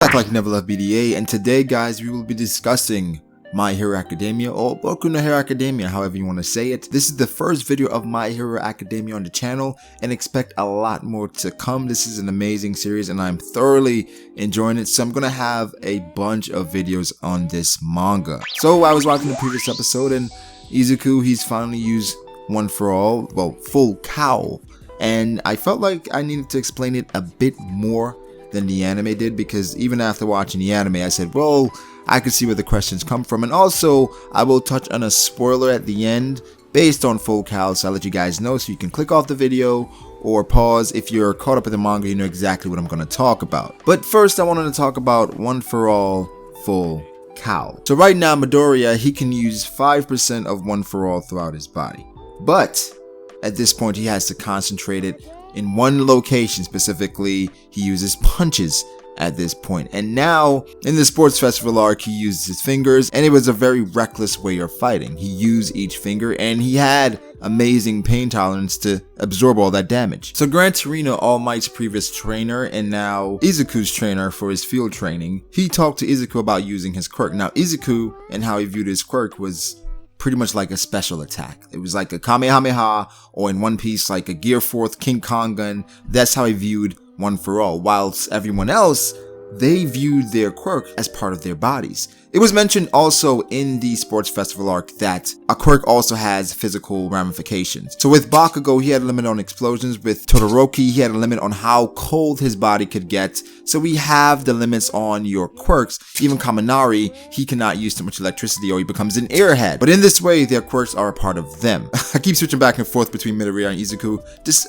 Act Like You Never Left B.D.A. and today guys we will be discussing My Hero Academia or僕のヒーローアカデミア, however you want to say it. This is the first video of My Hero Academia on the channel and expect a lot more to come. This is an amazing series and I'm thoroughly enjoying it, so I'm gonna have a bunch of videos on this manga. So I was watching the previous episode and Izuku, he's finally used One for All, well, full Cowl, and I felt like I needed to explain it a bit more than the anime did, because even after watching the anime I said, well, I could see where the questions come from, and also I will touch on a spoiler at the end based on full Cowl, so I'll let you guys know so you can click off the video or pause. If you're caught up in the manga, you know exactly what I'm going to talk about. But first I wanted to talk about One for All full Cowl. So right now Midoriya, he can use 5% of One for All throughout his body, but at this point he has to concentrate it in one location. Specifically, he uses punches at this point. And now in the sports festival arc, he used his fingers, and it was a very reckless way of fighting. He used each finger and he had amazing pain tolerance to absorb all that damage. So Gran Torino, All Might's previous trainer and now Izuku's trainer for his field training, he talked to Izuku about using his quirk. Now Izuku and how he viewed his quirk was pretty much like a special attack. It was like a Kamehameha, or in One Piece like a Gear 4th King Kong gun. That's how he viewed One for All, whilst everyone else, they viewed their quirk as part of their bodies. It was mentioned also in the sports festival arc that a quirk also has physical ramifications. So with Bakugo, he had a limit on explosions. With Todoroki, he had a limit on how cold his body could get. So we have the limits on your quirks. Even Kaminari, he cannot use too much electricity or he becomes an airhead. But in this way, their quirks are a part of them. I keep switching back and forth between Midoriya and Izuku.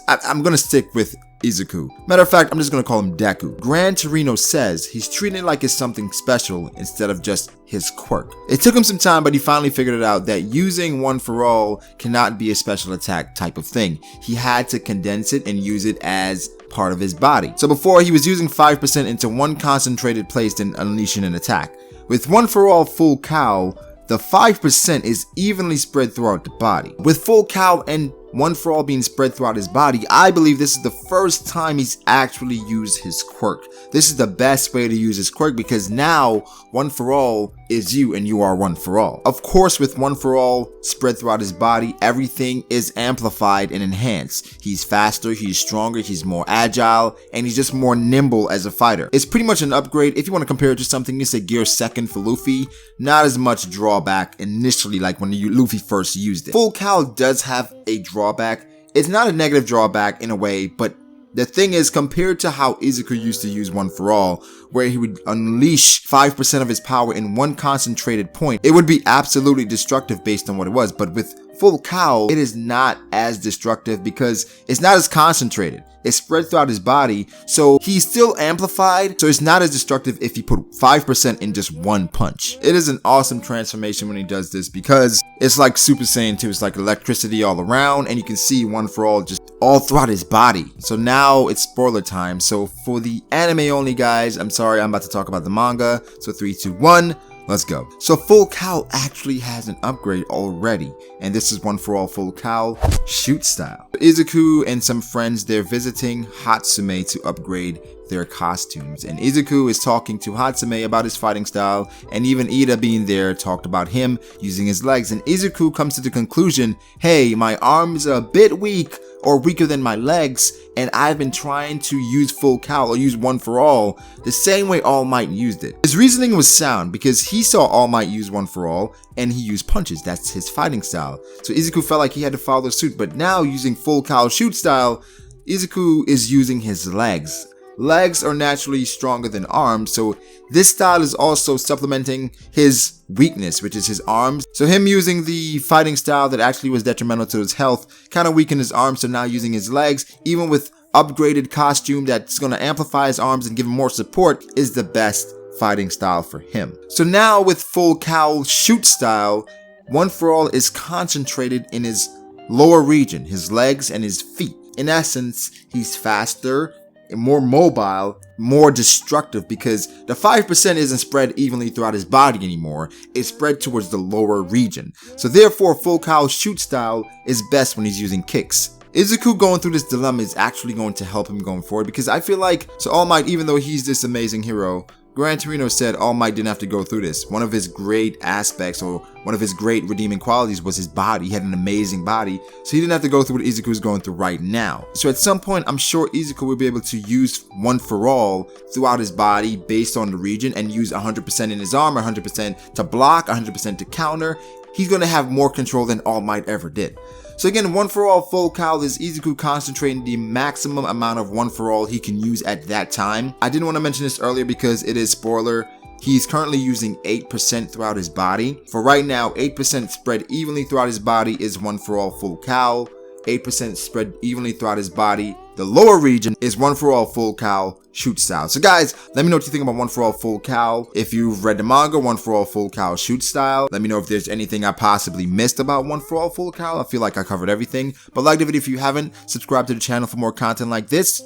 I'm gonna stick with Izuku. Matter of fact, I'm just gonna call him Deku. Gran Torino says he's treating it like it's something special instead of just his quirk. It took him some time, but he finally figured it out that using One for All cannot be a special attack type of thing. He had to condense it and use it as part of his body. So before, he was using 5% into one concentrated place and unleashing an attack. With One for All full Cowl, the 5% is evenly spread throughout the body. With full Cowl and One for All being spread throughout his body, I believe this is the first time he's actually used his quirk. This is the best way to use his quirk, because now One for All is you and you are One for All. Of course, with One for All spread throughout his body, everything is amplified and enhanced. He's faster, he's stronger, he's more agile, and he's just more nimble as a fighter. It's pretty much an upgrade. If you want to compare it to something, you say Gear 2nd for Luffy. Not as much drawback initially like when Luffy first used it. Full Cowl does have a drawback. It's not a negative drawback in a way, but the thing is, compared to how Izuku used to use One for All, where he would unleash 5% of his power in one concentrated point, it would be absolutely destructive based on what it was. But with full Cowl, it is not as destructive because it's not as concentrated. It's spread throughout his body, so he's still amplified, so it's not as destructive if he put 5% in just one punch. It is an awesome transformation when he does this, because it's like Super Saiyan 2. It's like electricity all around, and you can see One for All just all throughout his body. So now it's spoiler time. So for the anime only guys, I'm sorry, I'm about to talk about the manga. So 3, 2, 1. Let's go. So full Cowl actually has an upgrade already, and this is One for All full Cowl shoot style. Izuku and some friends, they're visiting Hatsume to upgrade their costumes, and Izuku is talking to Hatsume about his fighting style, and even Ida being there talked about him using his legs, and Izuku comes to the conclusion, hey, my arms are a bit weak or weaker than my legs, and I've been trying to use full Cowl or use One for All the same way All Might used it. His reasoning was sound because he saw All Might use One for All and he used punches. That's his fighting style. So Izuku felt like he had to follow suit, but now using full Cowl shoot style, Izuku is using his legs. Legs are naturally stronger than arms, so this style is also supplementing his weakness, which is his arms. So him using the fighting style that actually was detrimental to his health kind of weakened his arms, so now using his legs, even with upgraded costume that's going to amplify his arms and give him more support, is the best fighting style for him. So now with full Cowl shoot style, One for All is concentrated in his lower region, his legs and his feet. In essence, he's faster, more mobile, more destructive, because the 5% isn't spread evenly throughout his body anymore. It's spread towards the lower region. So therefore, full Cowl shoot style is best when he's using kicks. Izuku going through this dilemma is actually going to help him going forward, because I feel like, so All Might, even though he's this amazing hero, Gran Torino said All Might didn't have to go through this. One of his great aspects, or one of his great redeeming qualities, was his body. He had an amazing body, so he didn't have to go through what Izuku is going through right now. So at some point, I'm sure Izuku will be able to use One For All throughout his body based on the region, and use 100% in his armor, 100% to block, 100% to counter. He's going to have more control than All Might ever did. So again, One For All full Cowl is Izuku concentrating the maximum amount of One For All he can use at that time. I didn't want to mention this earlier because it is spoiler. He's currently using 8% throughout his body. For right now, 8% spread evenly throughout his body is One For All full Cowl. 8% spread evenly throughout his body. The lower region is One For All full Cowl shoot style. So guys, let me know what you think about One For All full Cowl. If you've read the manga, One For All full Cowl shoot style. Let me know if there's anything I possibly missed about One For All full Cowl. I feel like I covered everything. But like the video if you haven't, subscribe to the channel for more content like this,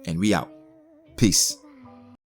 and we out. Peace.